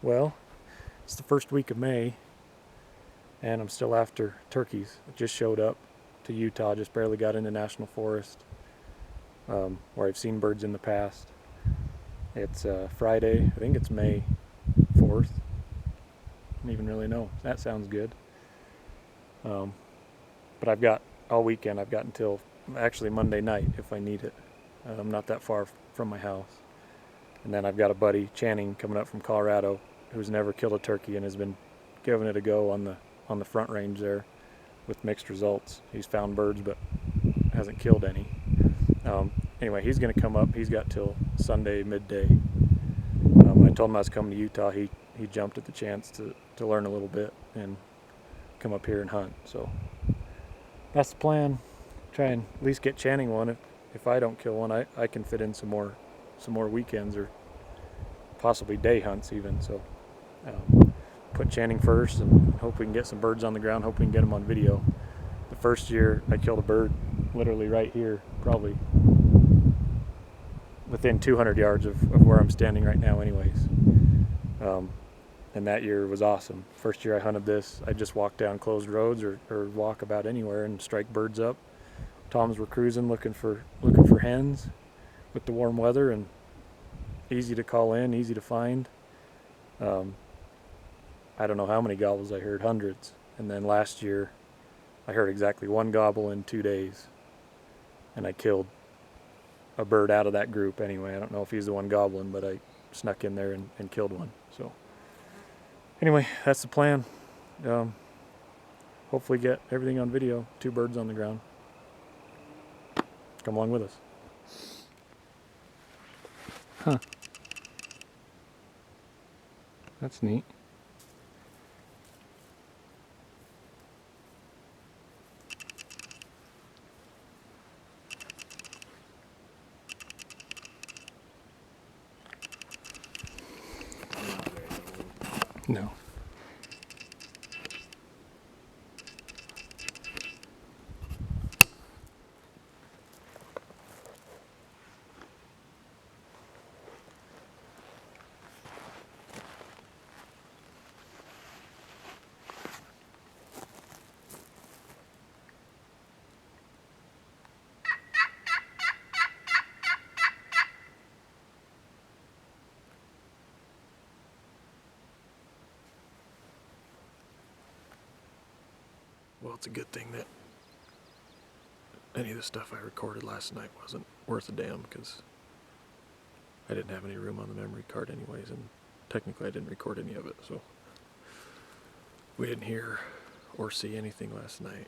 Well, it's the first week of May, and I'm still after turkeys. I just showed up to Utah, just barely got into National Forest, where I've seen birds in the past. It's Friday, I think it's May 4th. I don't even really know. That sounds good. But I've got all weekend. I've got until actually Monday night if I need it. I'm not that far from my house. And then I've got a buddy, Channing, coming up from Colorado, who's never killed a turkey and has been giving it a go on the Front Range there with mixed results. He's found birds but hasn't killed any. Anyway, he's going to come up. He's got till Sunday midday. I told him I was coming to Utah. He jumped at the chance to learn a little bit and come up here and hunt. So that's the plan. Try and at least get Channing one. If I don't kill one, I can fit in some more weekends or possibly day hunts even. So put Channing first and hope we can get some birds on the ground. Hope we can get them on video. The first year I killed a bird literally right here, probably within 200 yards of where I'm standing right now anyways. And that year was awesome. First year I hunted this, I just walk down closed roads or walk about anywhere and strike birds up. Toms were cruising looking for hens with the warm weather, and easy to call in, easy to find. I don't know how many gobbles I heard, hundreds. And then last year I heard exactly one gobble in 2 days, and I killed a bird out of that group anyway. I don't know if he's the one gobbling, but I snuck in there and killed one. So anyway, that's the plan. Hopefully get everything on video. 2 birds on the ground. Come along with us. Huh. That's neat. No. Well, it's a good thing that any of the stuff I recorded last night wasn't worth a damn, because I didn't have any room on the memory card anyways, and technically I didn't record any of it, so we didn't hear or see anything last night.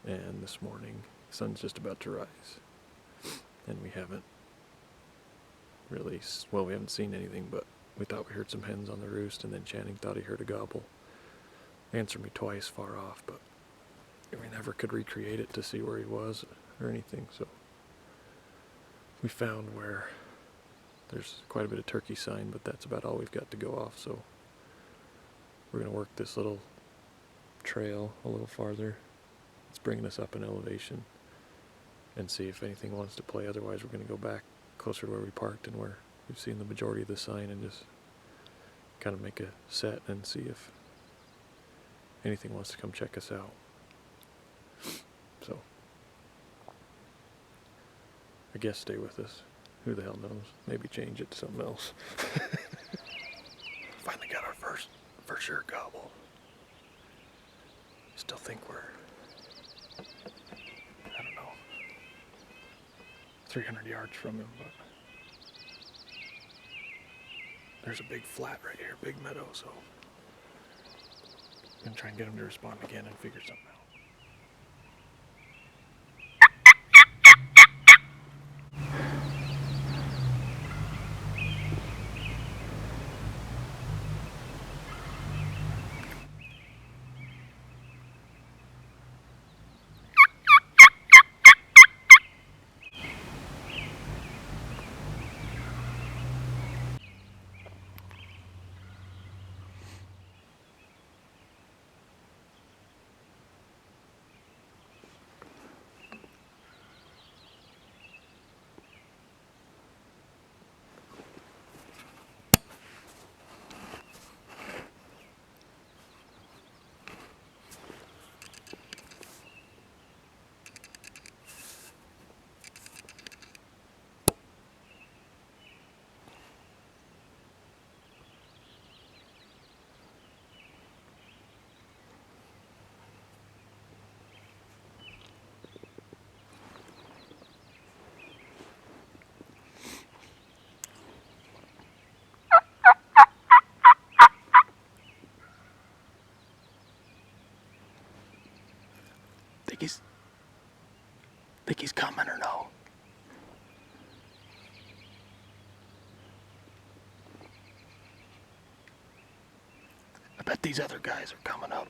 And this morning, the sun's just about to rise, and we haven't really, well, we haven't seen anything, but we thought we heard some hens on the roost, and then Channing thought he heard a gobble. Answered me twice far off, but we never could recreate it to see where he was or anything. So we found where there's quite a bit of turkey sign, but that's about all we've got to go off. So we're going to work this little trail a little farther. It's bringing us up in elevation, and see if anything wants to play. Otherwise we're going to go back closer to where we parked and where we've seen the majority of the sign, and just kind of make a set and see if anything wants to come check us out. So I guess stay with us. Who the hell knows? Maybe change it to something else. Finally got our first for sure gobble. Still think we're, I don't know, 300 yards from him, but there's a big flat right here, big meadow, so I'm gonna try and get him to respond again and figure something out. Think he's coming or no? I bet these other guys are coming up.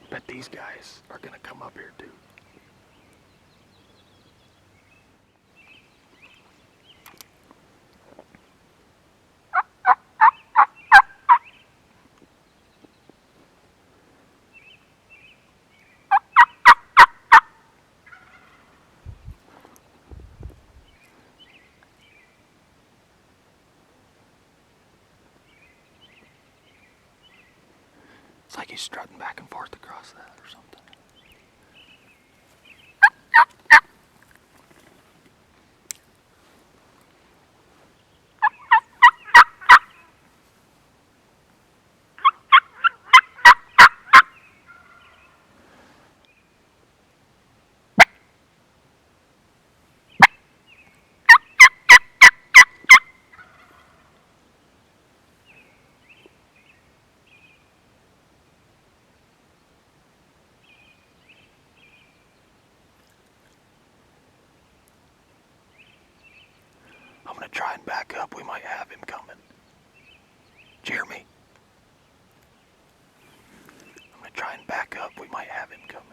I bet these guys are gonna come up here too. It's like he's strutting back and forth across that or something. I'm gonna try and back up. We might have him coming. Did you hear me? I'm gonna try and back up. We might have him coming.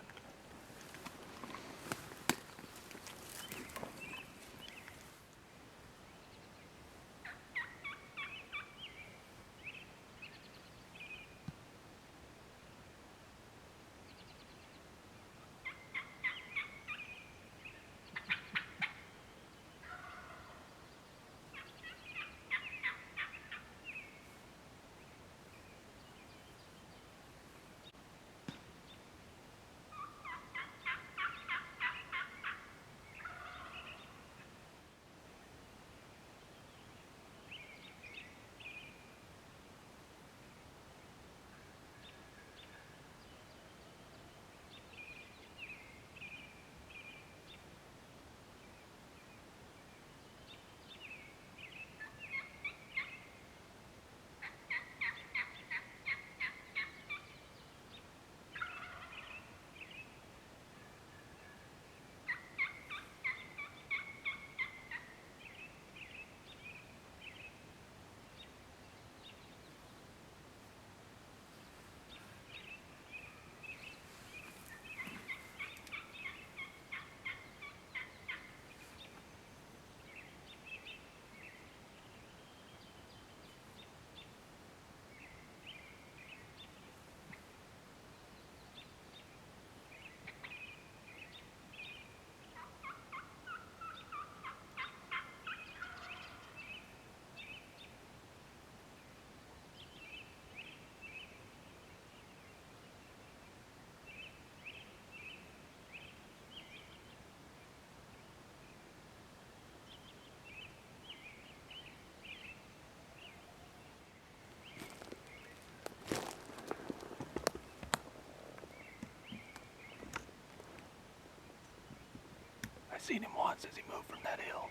I seen him once as he moved from that hill.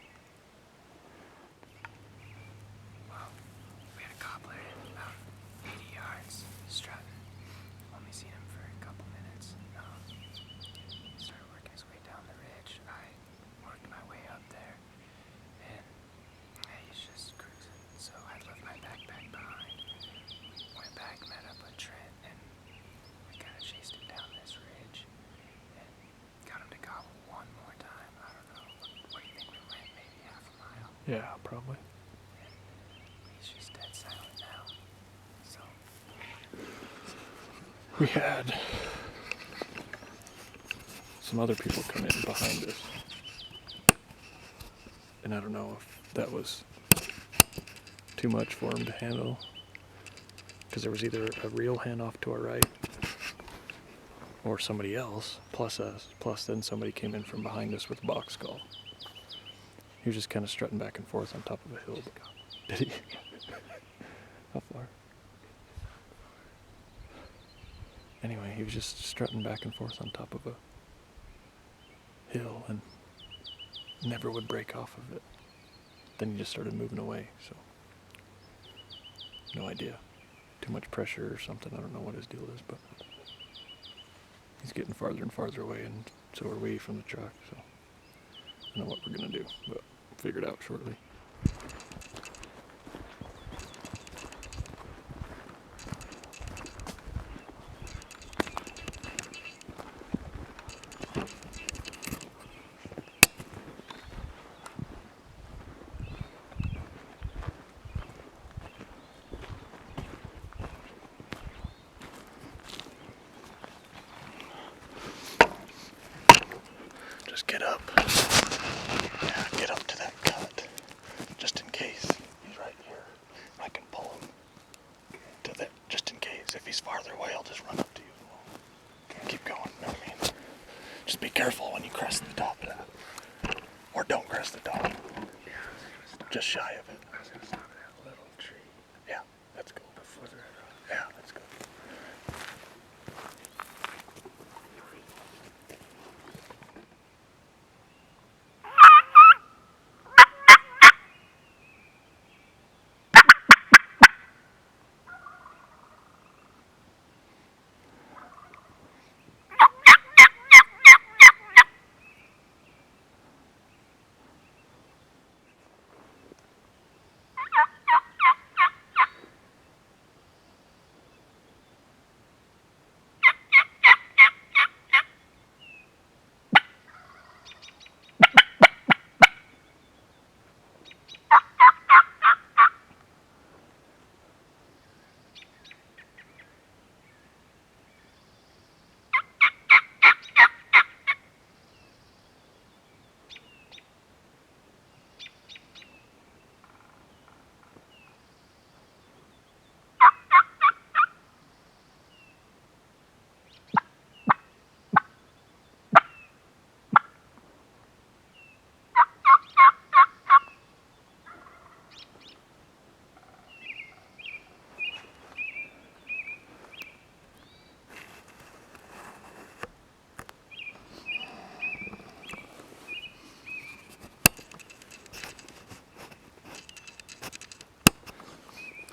Well, we had a gobbler in about 80 yards, strutting. Only seen him for a couple minutes. He started working his way down the ridge. I worked my way up there, and he's just cruising. So I left my backpack behind. Went back, met up with Trent, and we kind of chased him down this ridge and got him to gobble one more time. I don't know. What do you think we went? Maybe half a mile. Yeah, probably. He's just dead silent now. So We had some other people come in behind us. And I don't know if that was too much for him to handle. Because there was either a real hen off to our right or somebody else, plus us, plus then somebody came in from behind us with a box call. He was just kind of strutting back and forth on top of a hill. Did he? How far? Anyway, he was just strutting back and forth on top of a hill and never would break off of it. Then he just started moving away, so no idea. too much pressure or something. I don't know what his deal is, but he's getting farther and farther away, and so are we from the truck. So I don't know what we're gonna do, but figure it out shortly. Just get up. Yeah, get up to that cut. Just in case. He's right here. I can pull him to that, just in case. If he's farther away, I'll just run up to you. Keep going, you know what I mean? Just be careful when you crest the top of that. Or don't crest the top. Yeah, I was gonna stop. Just shy of it. I was gonna stop at that little tree Yeah, that's cool. before the red rock. Yeah, that's good.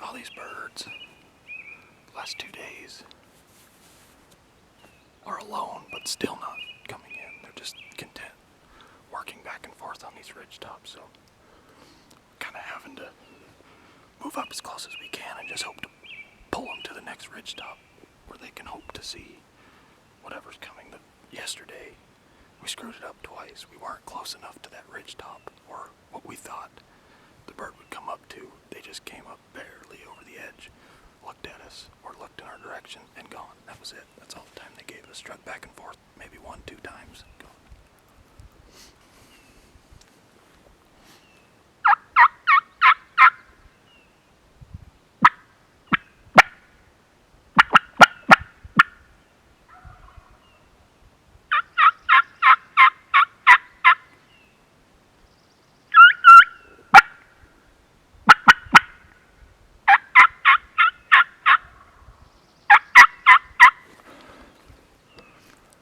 All these birds, the last 2 days, are alone, but still not coming in. They're just content, working back and forth on these ridge tops. So, kind of having to move up as close as we can and just hope to pull them to the next ridge top where they can hope to see whatever's coming. Yesterday, we screwed it up twice. We weren't close enough to that ridge top, or what we thought the bird would come up to. They just came up barely over the edge, looked at us, or looked in our direction, and gone. That was it. That's all the time they gave us. Struck back and forth, maybe 1-2 times, gone.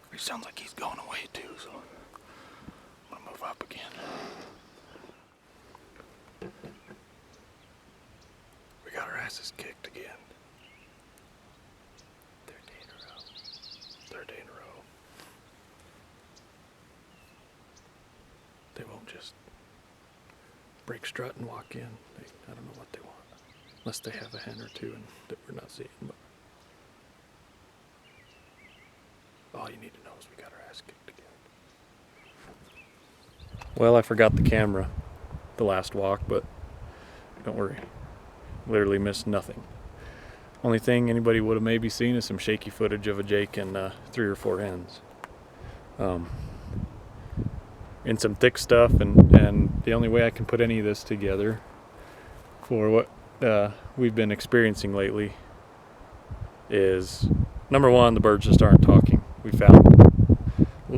Which sounds like he's going away too, so I'm gonna move up again. We got our asses kicked again. Third day in a row. Third day in a row. They won't just break strut and walk in. I don't know what they want. Unless they have a hen or two and that we're not seeing, but all you need to know is we got our ass kicked again. Well, I forgot the camera the last walk, but don't worry. Literally missed nothing. Only thing anybody would have maybe seen is some shaky footage of a Jake and 3 or 4 hens. In some thick stuff, and the only way I can put any of this together for what we've been experiencing lately is, number one, the birds just aren't talking. We found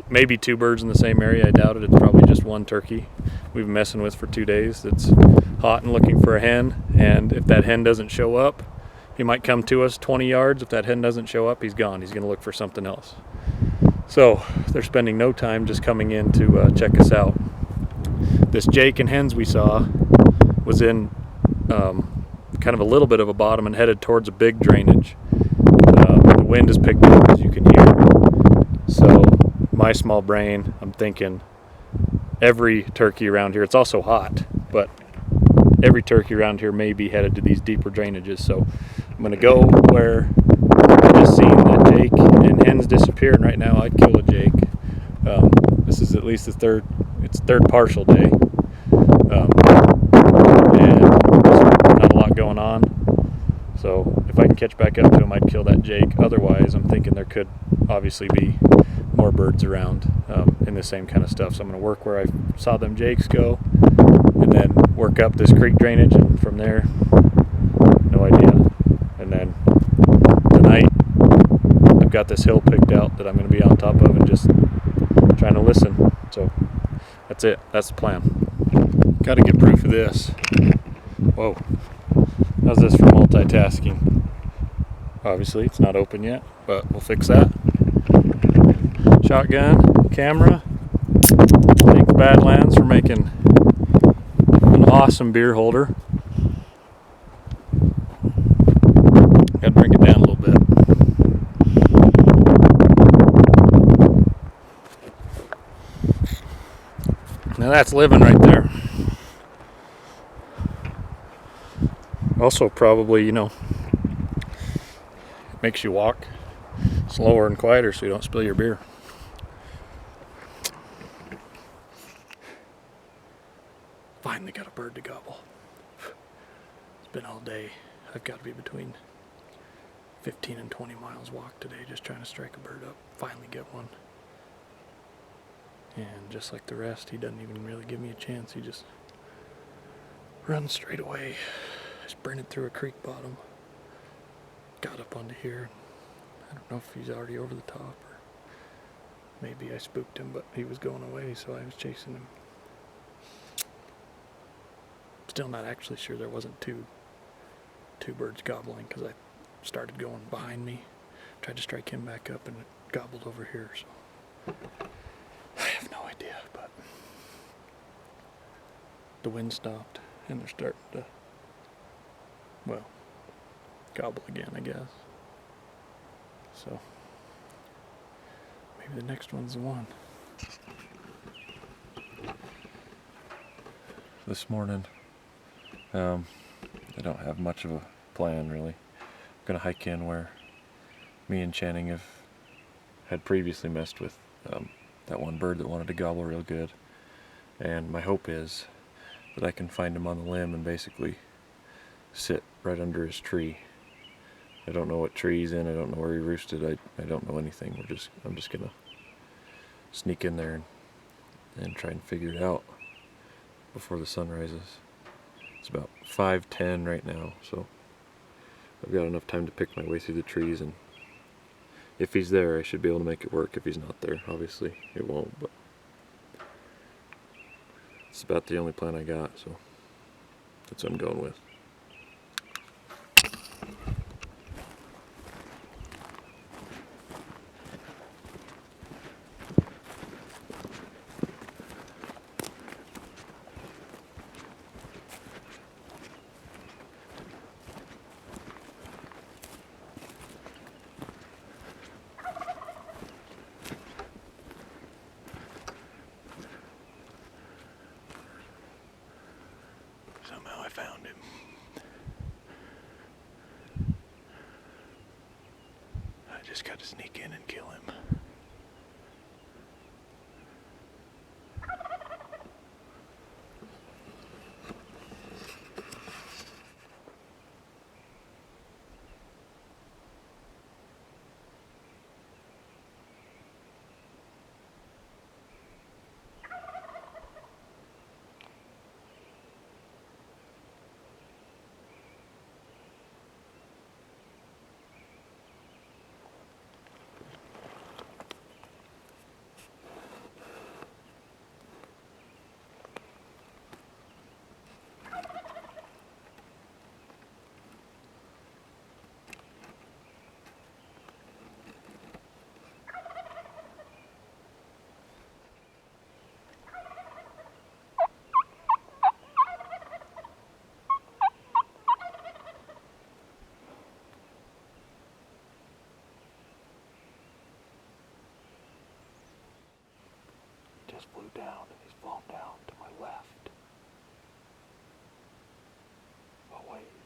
maybe 2 birds in the same area. I doubt it. It's probably just 1 turkey we've been messing with for 2 days that's hot and looking for a hen, and if that hen doesn't show up, he might come to us 20 yards. If that hen doesn't show up, he's gone. He's going to look for something else. So they're spending no time just coming in to check us out. This Jake and hens we saw was in kind of a little bit of a bottom and headed towards a big drainage. The wind is picked up, as you can hear. So my small brain, I'm thinking every turkey around here, it's also hot, but every turkey around here may be headed to these deeper drainages. So I'm going to go where I just seen that Jake and hens disappearing right now. I'd kill a Jake. This is at least it's third partial day. And not a lot going on. So if I can catch back up to him, I'd kill that Jake. Otherwise, I'm thinking there could obviously be more birds around in the same kind of stuff. So I'm going to work where I saw them Jakes go, and then work up this creek drainage, and from there, no idea. And then tonight, I've got this hill picked out that I'm going to be on top of and just trying to listen. So that's it. That's the plan. Got to get proof of this. Whoa. How's this for multitasking? Obviously, it's not open yet, but we'll fix that. Shotgun, camera. Thank the Badlands for making an awesome beer holder. Gotta bring it down a little bit. Now that's living right there. Also probably, makes you walk slower and quieter so you don't spill your beer. Finally got a bird to gobble. It's been all day. I've got to be between 15 and 20 miles walk today just trying to strike a bird up. Finally get one. And just like the rest, he doesn't even really give me a chance. He just runs straight away. I sprinted through a creek bottom. Got up onto here. I don't know if he's already over the top or maybe I spooked him, but he was going away, so I was chasing him. Still not actually sure there wasn't two birds gobbling because I started going behind me. Tried to strike him back up and it gobbled over here, so I have no idea, but the wind stopped and they're starting to, well, gobble again, I guess. So maybe the next one's the one. This morning, I don't have much of a plan really. I'm gonna hike in where me and Channing had previously messed with that one bird that wanted to gobble real good, and my hope is that I can find him on the limb and basically sit right under his tree. I don't know what tree he's in. I don't know where he roosted. I don't know anything. I'm just gonna sneak in there and try and figure it out before the sun rises. It's about 5:10 right now, so I've got enough time to pick my way through the trees, and if he's there, I should be able to make it work. If he's not there, obviously it won't, but it's about the only plan I got, so that's what I'm going with. Somehow I found him. I just got to sneak in and kill him. just flew down, and he's flown down to my left a ways.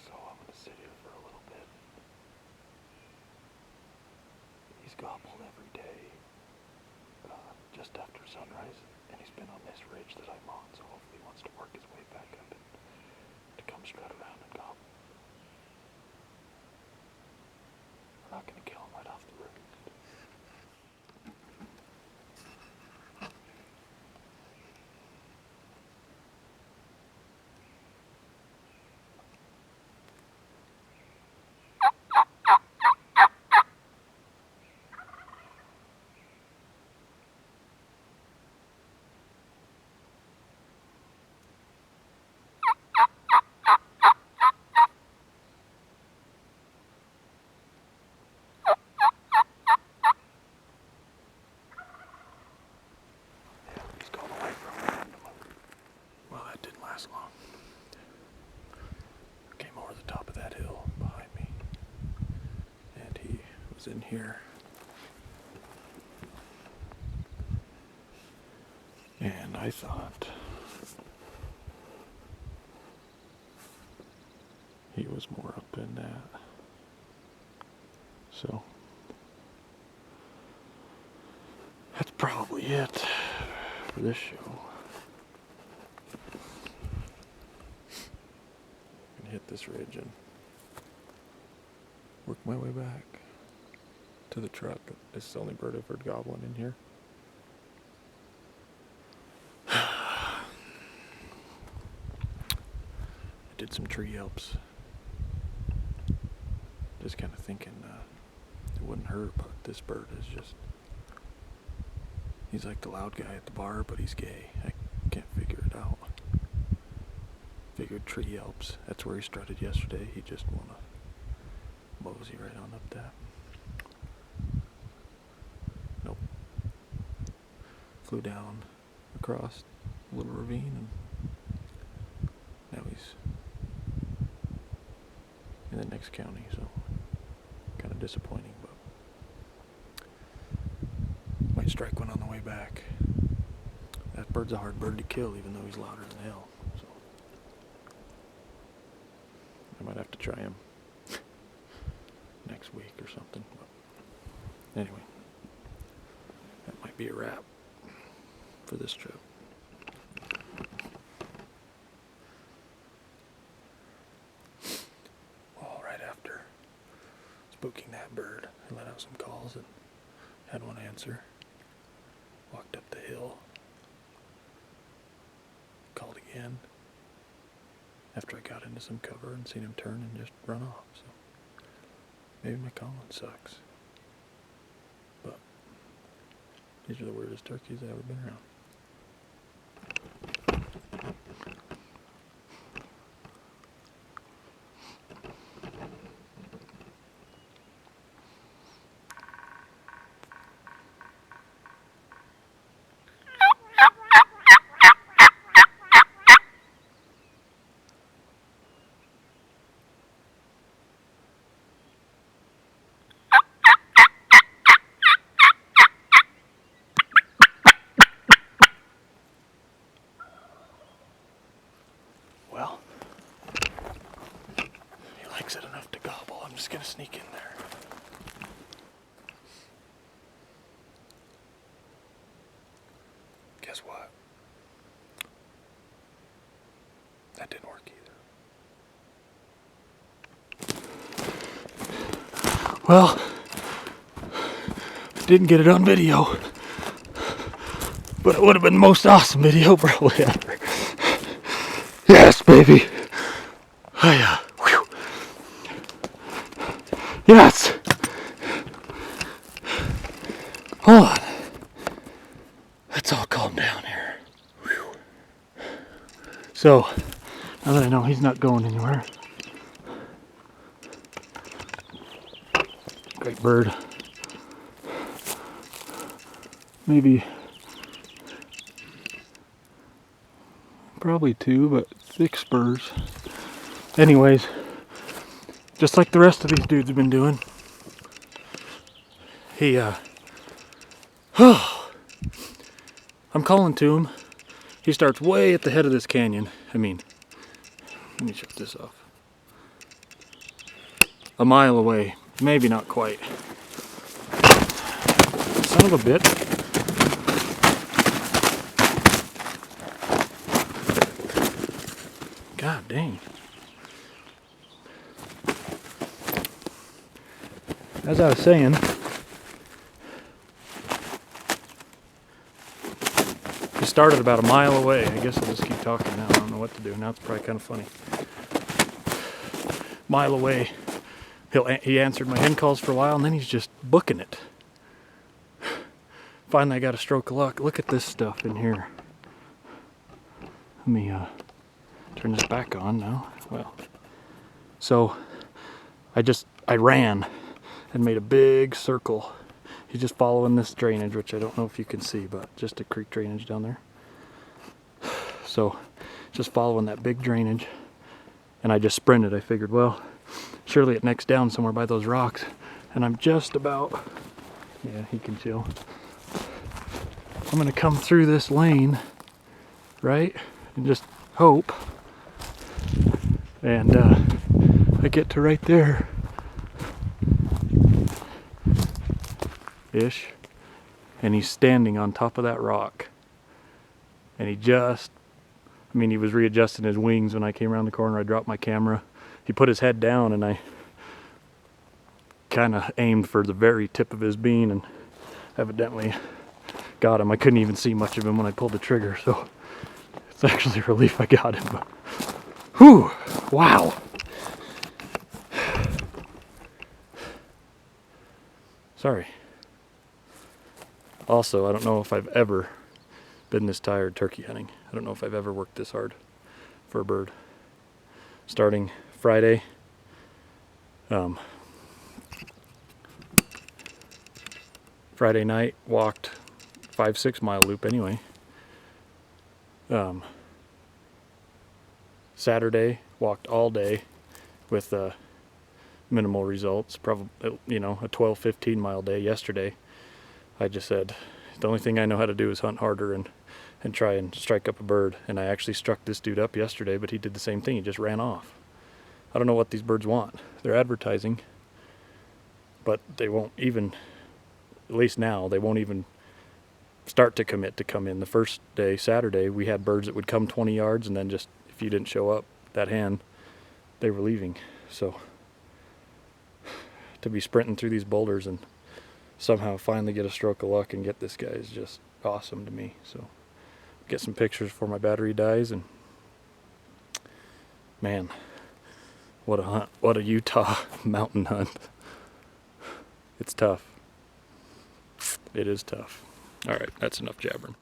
So I'm going to sit here for a little bit. He's gobbled every day just after sunrise, and he's been on this ridge that I'm on, so hopefully he wants to work his way back up and to come strut around and gobble. We're not going to kill him right off the roost. He's going away from me. Well, that didn't last long. Came over the top of that hill behind me, and he was in here. And I thought he was more up in that. So that's probably it for this show. I'm gonna hit this ridge and work my way back to the truck. It's the only bird I've heard gobbling in here. I did some tree yelps. Just kind of thinking it wouldn't hurt, but this bird is just... He's like the loud guy at the bar, but he's gay. I can't figure it out. Figured tree yelps. That's where he strutted yesterday. He just wanna mosey right on up that. Nope. Flew down across a little ravine, and now he's in the next county, so kind of disappointing, but might strike one on the way back. That bird's a hard bird to kill, even though he's louder than hell, so I might have to try him next week or something. But anyway, that might be a wrap for this trip. Well, right after spooking that bird, I let out some calls and had one answer. Walked up the hill, called again after I got into some cover and seen him turn and just run off. So maybe my calling sucks, but these are the weirdest turkeys I've ever been around. Well, he likes it enough to gobble. I'm just gonna sneak in there. Guess what? That didn't work either. Well, didn't get it on video, but it would have been the most awesome video probably ever. Yes, baby. Whew. Yes. Hold on. Let's all calm down here. Whew. So, now that I know he's not going anywhere. Great bird. Maybe, probably 2, but 6 spurs. Anyways, just like the rest of these dudes have been doing, he I'm calling to him. He starts way at the head of this canyon. I mean, let me shut this off. A mile away. Maybe not quite. Son of a bitch. God dang. As I was saying, he started about a mile away. I guess I'll just keep talking now. I don't know what to do. Now it's probably kind of funny. Mile away. He answered my hen calls for a while, and then he's just booking it. Finally, I got a stroke of luck. Look at this stuff in here. Let me turn this back on now. Well, so I ran and made a big circle. He's just following this drainage, which I don't know if you can see, but just a creek drainage down there. So just following that big drainage, and I just sprinted. I figured, well, surely it necks down somewhere by those rocks, and I'm just about, yeah, he can chill. I'm gonna come through this lane, right, and just hope, and I get to right there ish, and he's standing on top of that rock, and he was readjusting his wings when I came around the corner. I dropped my camera. He put his head down, and I kind of aimed for the very tip of his bean, and evidently got him. I couldn't even see much of him when I pulled the trigger, so it's actually a relief I got him. But, whew, wow. Sorry. Also, I don't know if I've ever been this tired turkey hunting. I don't know if I've ever worked this hard for a bird. Starting Friday, Friday night, walked 5-6 mile loop anyway. Saturday, walked all day with minimal results. Probably, a 12-15 mile day. Yesterday, I just said, the only thing I know how to do is hunt harder and try and strike up a bird. And I actually struck this dude up yesterday, but he did the same thing. He just ran off. I don't know what these birds want. They're advertising, but they won't even, at least now, they won't even start to commit to come in. The first day, Saturday, we had birds that would come 20 yards, and then just, if you didn't show up, that hen, they were leaving. So to be sprinting through these boulders and somehow finally get a stroke of luck and get this guy is just awesome to me. So get some pictures before my battery dies, and man, what a hunt. What a Utah mountain hunt. It's tough. It is tough. All right, that's enough jabbering.